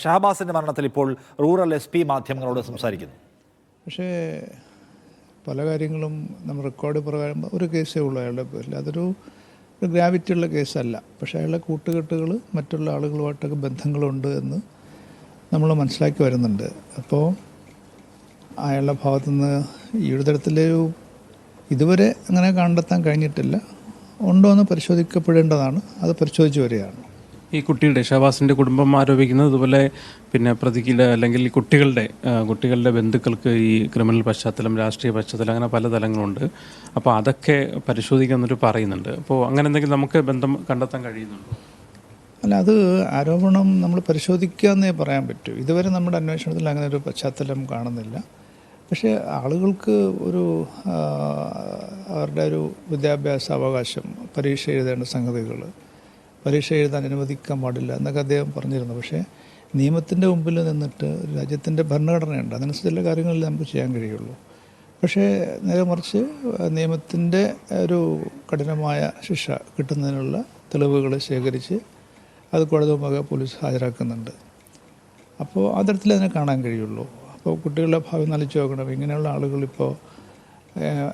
ഷഹബാസിന്റെ മരണത്തിൽ ഇപ്പോൾ rural SP മാധ്യമങ്ങളോട് സംസാരിക്കുന്നു. പക്ഷേ പല കാര്യങ്ങളും നമ്മൾ റെക്കോർഡ് പ്രകാരം ഒരു കേസേ ഉള്ളൂ അയാളുടെ പേരിൽ. അതൊരു ഗ്രാവിറ്റി ഉള്ള കേസല്ല. പക്ഷേ അയാളുടെ കൂട്ടുകെട്ടുകൾ മറ്റുള്ള ആളുകളുമായിട്ടൊക്കെ ബന്ധങ്ങളുണ്ട് എന്ന് നമ്മൾ മനസ്സിലാക്കി വരുന്നുണ്ട്. അപ്പോൾ അയാളുടെ ഭാഗത്തുനിന്ന് ഈ ഒരു തരത്തിലൊരു ഇതുവരെ അങ്ങനെ കണ്ടെത്താൻ കഴിഞ്ഞിട്ടില്ല. ഉണ്ടോ എന്ന് പരിശോധിക്കപ്പെടേണ്ടതാണ്. അത് പരിശോധിച്ച് വരികയാണ്. ഈ കുട്ടിയുടെ ഷഹബാസിൻ്റെ കുടുംബം ആരോപിക്കുന്നത് ഇതുപോലെ പിന്നെ പ്രതികളുടെ അല്ലെങ്കിൽ കുട്ടികളുടെ ബന്ധുക്കൾക്ക് ഈ ക്രിമിനൽ പശ്ചാത്തലം, രാഷ്ട്രീയ പശ്ചാത്തലം, അങ്ങനെ പല തലങ്ങളുണ്ട്. അപ്പോൾ അതൊക്കെ പരിശോധിക്കാമെന്നൊരു പറയുന്നുണ്ട്. അപ്പോൾ അങ്ങനെ എന്തെങ്കിലും നമുക്ക് ബന്ധം കണ്ടെത്താൻ കഴിയുന്നുണ്ടോ? അല്ല, അത് ആരോപണം നമ്മൾ പരിശോധിക്കാമെന്നേ പറയാൻ പറ്റൂ. ഇതുവരെ നമ്മുടെ അന്വേഷണത്തിൽ അങ്ങനെ ഒരു പശ്ചാത്തലം കാണുന്നില്ല. പക്ഷേ ആളുകൾക്ക് ഒരു അവരുടെ ഒരു വിദ്യാഭ്യാസ അവകാശം, പരീക്ഷ എഴുതേണ്ട സംഗതികൾ, പരീക്ഷ എഴുതാൻ അനുവദിക്കാൻ പാടില്ല എന്നൊക്കെ അദ്ദേഹം പറഞ്ഞിരുന്നു. പക്ഷേ നിയമത്തിൻ്റെ മുമ്പിൽ നിന്നിട്ട് രാജ്യത്തിൻ്റെ ഭരണഘടനയുണ്ട്, അതനുസരിച്ചുള്ള കാര്യങ്ങളിൽ നമുക്ക് ചെയ്യാൻ കഴിയുള്ളൂ. പക്ഷേ നേരെ മറിച്ച് നിയമത്തിൻ്റെ ഒരു കഠിനമായ ശിക്ഷ കിട്ടുന്നതിനുള്ള തെളിവുകൾ ശേഖരിച്ച് അത് കോടതി മുമ്പാകെ പോലീസ് ഹാജരാക്കുന്നുണ്ട്. അപ്പോൾ ആ തരത്തിൽ അതിനെ കാണാൻ കഴിയുള്ളൂ. അപ്പോൾ കുട്ടികളുടെ ഭാവി നലിച്ചു നോക്കണം. ഇങ്ങനെയുള്ള ആളുകളിപ്പോൾ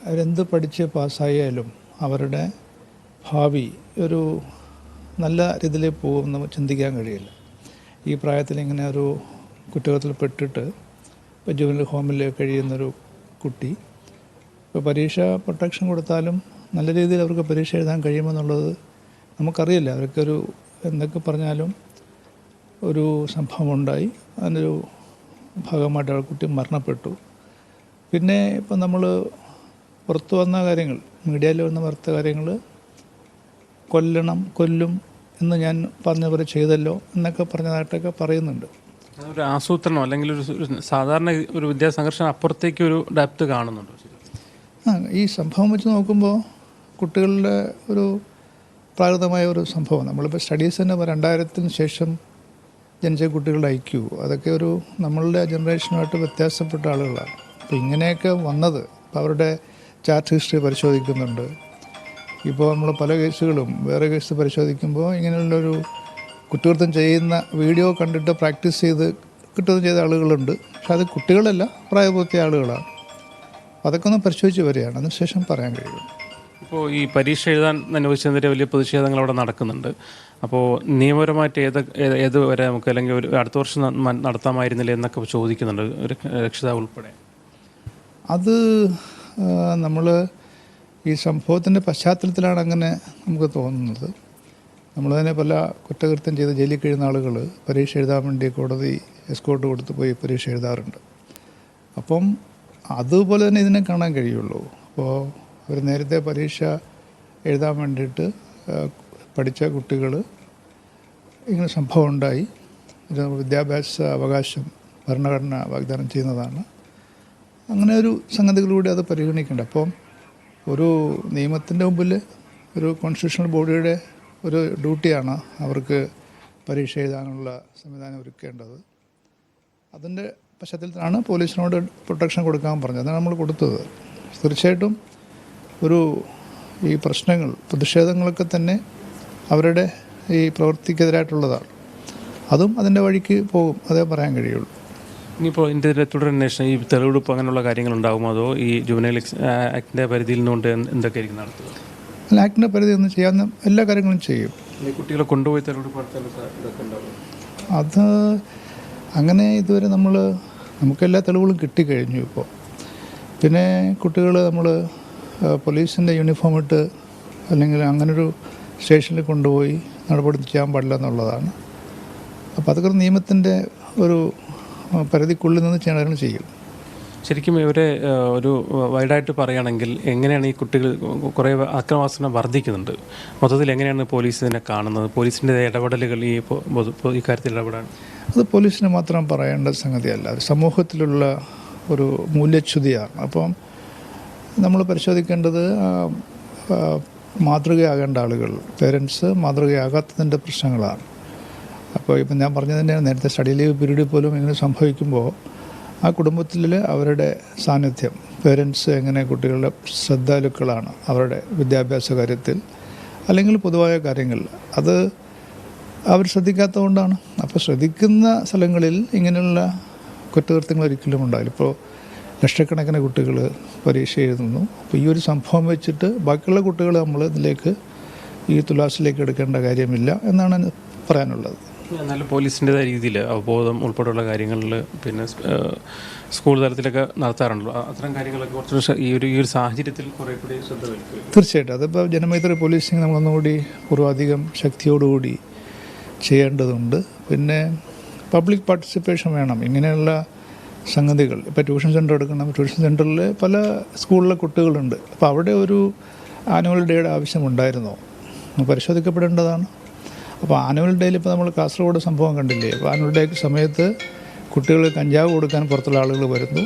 അവരെന്ത് പഠിച്ച് പാസ്സായാലും അവരുടെ ഭാവി ഒരു നല്ല രീതിയിൽ പോകുമെന്ന് ചിന്തിക്കാൻ കഴിയില്ല. ഈ പ്രായത്തിൽ ഇങ്ങനെ ഒരു കുറ്റകൃത്യത്തിൽ പെട്ടിട്ട് ഇപ്പോൾ ജുവനൽ ഹോമിൽ കഴിയുന്നൊരു കുട്ടി ഇപ്പോൾ പരീക്ഷ പ്രൊട്ടക്ഷൻ കൊടുത്താലും നല്ല രീതിയിൽ അവർക്ക് പരീക്ഷ എഴുതാൻ കഴിയുമെന്നുള്ളത് നമുക്കറിയില്ല. അവർക്കൊരു എന്തൊക്കെ പറഞ്ഞാലും ഒരു സംഭവം ഉണ്ടായി, അതിനൊരു ഭാഗമായിട്ട് ആ കുട്ടി മരണപ്പെട്ടു. പിന്നെ ഇപ്പം നമ്മൾ പുറത്തു വന്ന കാര്യങ്ങൾ, മീഡിയയിൽ വന്ന വാർത്ത കാര്യങ്ങൾ, കൊല്ലും എന്ന് ഞാൻ പറഞ്ഞ പോലെ ചെയ്തല്ലോ എന്നൊക്കെ പറഞ്ഞതായിട്ടൊക്കെ പറയുന്നുണ്ട്. ഒരു ആസൂത്രണം അല്ലെങ്കിൽ ഒരു സാധാരണ ഒരു വിദ്യാസംഘർഷം അപ്പുറത്തേക്ക് ഒരു ഡെപ്ത് കാണുന്നുണ്ട്. ഈ സംഭവം വെച്ച് നോക്കുമ്പോൾ കുട്ടികളുടെ ഒരു പ്രാകൃതമായ ഒരു സംഭവം. നമ്മളിപ്പോൾ സ്റ്റഡീസ് തന്നെ 2000-ന് ശേഷം ജനിച്ച കുട്ടികളുടെ IQ അതൊക്കെ ഒരു നമ്മളുടെ ജനറേഷനുമായിട്ട് വ്യത്യാസപ്പെട്ട ആളുകളാണ്. അപ്പോൾ ഇങ്ങനെയൊക്കെ വന്നത് ഇപ്പോൾ അവരുടെ ചാറ്റ് ഹിസ്റ്ററി പരിശോധിക്കുന്നുണ്ട്. ഇപ്പോൾ നമ്മൾ പല കേസുകളും വേറെ കേസ് പരിശോധിക്കുമ്പോൾ ഇങ്ങനെയുള്ളൊരു കുറ്റകൃത്യം ചെയ്യുന്ന വീഡിയോ കണ്ടിട്ട് പ്രാക്ടീസ് ചെയ്ത് കുറ്റകൃത്യം ചെയ്ത ആളുകളുണ്ട്. പക്ഷെ അത് കുട്ടികളല്ല, പ്രായപൂർത്തിയ ആളുകളാണ്. അതൊക്കെ ഒന്ന് പരിശോധിച്ച് വരികയാണ്, അതിനുശേഷം പറയാൻ കഴിയും. ഇപ്പോൾ ഈ പരീക്ഷ എഴുതാൻ അനുവദിച്ചതിനെതിരെ വലിയ പ്രതിഷേധങ്ങൾ അവിടെ നടക്കുന്നുണ്ട്. അപ്പോൾ നിയമപരമായിട്ട് ഏത് വരെ നമുക്ക് അല്ലെങ്കിൽ ഒരു അടുത്ത വർഷം നടത്താമായിരുന്നില്ല എന്നൊക്കെ ചോദിക്കുന്നുണ്ട് ഒരു രക്ഷിതാവ് ഉൾപ്പെടെ. അത് നമ്മൾ ഈ സംഭവത്തിൻ്റെ പശ്ചാത്തലത്തിലാണ് അങ്ങനെ നമുക്ക് തോന്നുന്നത്. നമ്മൾ തന്നെ പല കുറ്റകൃത്യം ചെയ്ത് ജയിലിൽ കഴിയുന്ന ആളുകൾ പരീക്ഷ എഴുതാൻ വേണ്ടി കോടതി എസ്കോർട്ട് കൊടുത്ത് പോയി പരീക്ഷ എഴുതാറുണ്ട്. അപ്പം അതുപോലെ തന്നെ ഇതിനെ കാണാൻ കഴിയുള്ളൂ. അപ്പോൾ അവർ നേരത്തെ പരീക്ഷ എഴുതാൻ വേണ്ടിയിട്ട് പഠിച്ച കുട്ടികൾ ഇങ്ങനെ സംഭവം ഉണ്ടായി. വിദ്യാഭ്യാസ അവകാശം ഭരണഘടന വാഗ്ദാനം ചെയ്യുന്നതാണ്. അങ്ങനെ ഒരു സംഗതികളിലൂടെ അത് പരിഗണിക്കേണ്ട. അപ്പം ഒരു നിയമത്തിൻ്റെ മുമ്പിൽ ഒരു കോൺസ്റ്റിറ്റ്യൂഷണൽ ബോഡിയുടെ ഒരു ഡ്യൂട്ടിയാണ് അവർക്ക് പരീക്ഷ എഴുതാനുള്ള സംവിധാനം ഒരുക്കേണ്ടത്. അതിൻ്റെ പശ്ചാത്തലത്തിലാണ് പോലീസിനോട് പ്രൊട്ടക്ഷൻ കൊടുക്കാൻ പറഞ്ഞത്. അതാണ് നമ്മൾ കൊടുത്തത്. തീർച്ചയായിട്ടും ഈ പ്രശ്നങ്ങൾ, പ്രതിഷേധങ്ങളൊക്കെ തന്നെ അവരുടെ ഈ പ്രവൃത്തിക്കെതിരായിട്ടുള്ളതാണ്. അതും അതിൻ്റെ വഴിക്ക് പോകും, അതേ പറയാൻ കഴിയുള്ളൂ. ഇനിയിപ്പോൾ ഇതിൻ്റെ തുടരന്വേഷണം, ഈ തെളിവെടുപ്പ് അങ്ങനെയുള്ള കാര്യങ്ങൾ ഉണ്ടാകുമോ, അതോ ഈ ജുവനൈൽ ആക്ടിൻ്റെ പരിധിയിൽ നിന്നുകൊണ്ട് എന്തൊക്കെയായിരിക്കും നടത്തുക? അല്ല, ആക്ടിൻ്റെ പരിധി ഒന്ന് ചെയ്യാവുന്ന എല്ലാ കാര്യങ്ങളും ചെയ്യും. കുട്ടികളെ കൊണ്ടുപോയി തെളിവെടുപ്പ് നടത്താൻ ഇതൊക്കെ ഉണ്ടാവും. അത് അങ്ങനെ ഇതുവരെ നമുക്കെല്ലാ തെളിവുകളും കിട്ടിക്കഴിഞ്ഞു. ഇപ്പോൾ പിന്നെ കുട്ടികൾ നമ്മൾ പോലീസിൻ്റെ യൂണിഫോം ഇട്ട് അല്ലെങ്കിൽ അങ്ങനൊരു സ്റ്റേഷനിൽ കൊണ്ടുപോയി നടപടി ചെയ്യാൻ പാടില്ല എന്നുള്ളതാണ്. അപ്പോൾ അതൊക്കെ നിയമത്തിൻ്റെ ഒരു പരിധിക്കുള്ളിൽ നിന്ന് ചെയ്യും. ശരിക്കും ഇവരെ ഒരു വൈഡായിട്ട് പറയുകയാണെങ്കിൽ എങ്ങനെയാണ് ഈ കുട്ടികൾ കുറേ അക്രമാസനം വർദ്ധിക്കുന്നുണ്ട്, മൊത്തത്തിൽ എങ്ങനെയാണ് പോലീസ് ഇതിനെ കാണുന്നത്? പോലീസിൻ്റെ ഇടപെടലുകൾ ഈ കാര്യത്തിൽ ഇടപെടാൻ അത് പോലീസിന് മാത്രം പറയേണ്ട സംഗതിയല്ല, അത് സമൂഹത്തിലുള്ള ഒരു മൂല്യച്യുതിയാണ്. അപ്പം നമ്മൾ പരിശോധിക്കേണ്ടത് മാതൃകയാകേണ്ട ആളുകൾ, പേരൻസ് മാതൃകയാകാത്തതിൻ്റെ പ്രശ്നങ്ങളാണ്. അപ്പോൾ ഇപ്പം ഞാൻ പറഞ്ഞത് തന്നെയാണ്, നേരത്തെ സ്റ്റഡി ലീവ് പീരീഡിൽ പോലും ഇങ്ങനെ സംഭവിക്കുമ്പോൾ ആ കുടുംബത്തിൽ അവരുടെ സാന്നിധ്യം, പേരൻസ് എങ്ങനെ കുട്ടികളുടെ ശ്രദ്ധാലുക്കളാണ് അവരുടെ വിദ്യാഭ്യാസ കാര്യത്തിൽ അല്ലെങ്കിൽ പൊതുവായ കാര്യങ്ങളിൽ, അത് അവർ ശ്രദ്ധിക്കാത്തതുകൊണ്ടാണ്. അപ്പോൾ ശ്രദ്ധിക്കുന്ന സ്ഥലങ്ങളിൽ ഇങ്ങനെയുള്ള കുറ്റകൃത്യങ്ങൾ ഒരിക്കലും ഉണ്ടാവില്ല. ഇപ്പോൾ ലക്ഷക്കണക്കിന് കുട്ടികൾ പരീക്ഷ എഴുതുന്നു. അപ്പോൾ ഈ ഒരു സംഭവം വെച്ചിട്ട് ബാക്കിയുള്ള കുട്ടികൾ നമ്മൾ ഇതിലേക്ക് ഈ തുലാസിലേക്ക് എടുക്കേണ്ട കാര്യമില്ല എന്നാണ് പറയാനുള്ളത്. എന്നാലും പോലീസിൻ്റെതായ രീതിയിൽ അവബോധം ഉൾപ്പെടെയുള്ള കാര്യങ്ങളിൽ പിന്നെ സ്കൂൾ തലത്തിലൊക്കെ നടത്താറുണ്ടല്ലോ. അത്തരം കാര്യങ്ങളൊക്കെ കുറച്ചുകൂടി ഈ ഒരു സാഹചര്യത്തിൽ കുറേ കൂടി ശ്രദ്ധ വയ്ക്കുക. തീർച്ചയായിട്ടും അതിപ്പോൾ ജനമൈത്രി പോലീസിങ് നമ്മളൊന്നുകൂടി പൂർവാധികം ശക്തിയോടുകൂടി ചെയ്യേണ്ടതുണ്ട്. പിന്നെ പബ്ലിക് പാർട്ടിസിപ്പേഷൻ വേണം ഇങ്ങനെയുള്ള സംഗതികൾ. ഇപ്പോൾ ട്യൂഷൻ സെൻ്റർ എടുക്കണം. ട്യൂഷൻ സെൻ്ററിൽ പല സ്കൂളിലെ കുട്ടികളുണ്ട്. അപ്പോൾ അവിടെ ഒരു ആനുവൽ ഡേയുടെ ആവശ്യമുണ്ടായിരുന്നോ പരിശോധിക്കപ്പെടേണ്ടതാണ്. അപ്പോൾ ആനുവൽ ഡേയിൽ ഇപ്പോൾ നമ്മൾ കാസർഗോഡ് സംഭവം കണ്ടില്ലേ. അപ്പോൾ ആനുവൽ ഡേ സമയത്ത് കുട്ടികൾ കഞ്ചാവ് കൊടുക്കാൻ പുറത്തുള്ള ആളുകൾ വരുന്നു.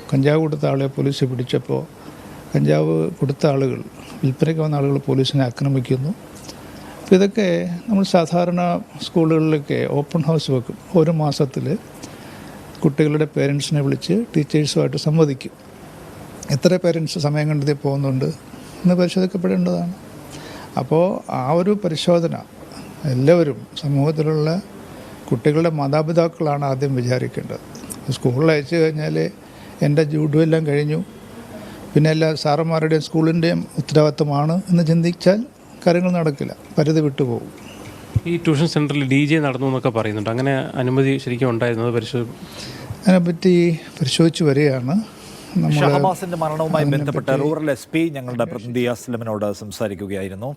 കഞ്ചാവ് കൊടുത്ത ആളെ പോലീസ് പിടിച്ചപ്പോൾ കഞ്ചാവ് കൊടുത്ത ആളുകൾ, വിൽപ്പനയ്ക്ക് വന്ന ആളുകൾ പോലീസിനെ ആക്രമിക്കുന്നു. അപ്പോൾ ഇതൊക്കെ നമ്മൾ സാധാരണ സ്കൂളുകളിലൊക്കെ ഓപ്പൺ ഹൗസ് വെക്കും. ഒരു മാസത്തിൽ കുട്ടികളുടെ പേരൻസിനെ വിളിച്ച് ടീച്ചേഴ്സുമായിട്ട് സംവദിക്കും. എത്ര പേരൻസ് സമയം കണ്ടെത്തി പോകുന്നുണ്ട് എന്ന് പരിശോധിക്കപ്പെടേണ്ടതാണ്. അപ്പോൾ ആ ഒരു പരിശോധന എല്ലാവരും സമൂഹത്തിലുള്ള കുട്ടികളുടെ മാതാപിതാക്കളാണ് ആദ്യം വിചാരിക്കേണ്ടത്. സ്കൂളിൽ അയച്ചു കഴിഞ്ഞാൽ എൻ്റെ ജൂഡുമെല്ലാം കഴിഞ്ഞു, പിന്നെ എല്ലാ സാറന്മാരുടെയും സ്കൂളിൻ്റെയും ഉത്തരവാദിത്തമാണ് എന്ന് ചിന്തിച്ചാൽ കാര്യങ്ങൾ നടക്കില്ല, പരിധി വിട്ടുപോകും. ഈ ട്യൂഷൻ സെൻറ്ററിൽ DJ നടന്നു എന്നൊക്കെ പറയുന്നുണ്ട്. അങ്ങനെ അനുമതി ശരിക്കും ഉണ്ടായിരുന്നത് അതിനെപ്പറ്റി പരിശോധിച്ച് വരികയാണ്. ഷഹബാസിന്റെ മരണവുമായി ബന്ധപ്പെട്ട് റൂറൽ SP ഞങ്ങളുടെ പ്രതിനിധി അസ്ലമിനോട് സംസാരിക്കുകയായിരുന്നു.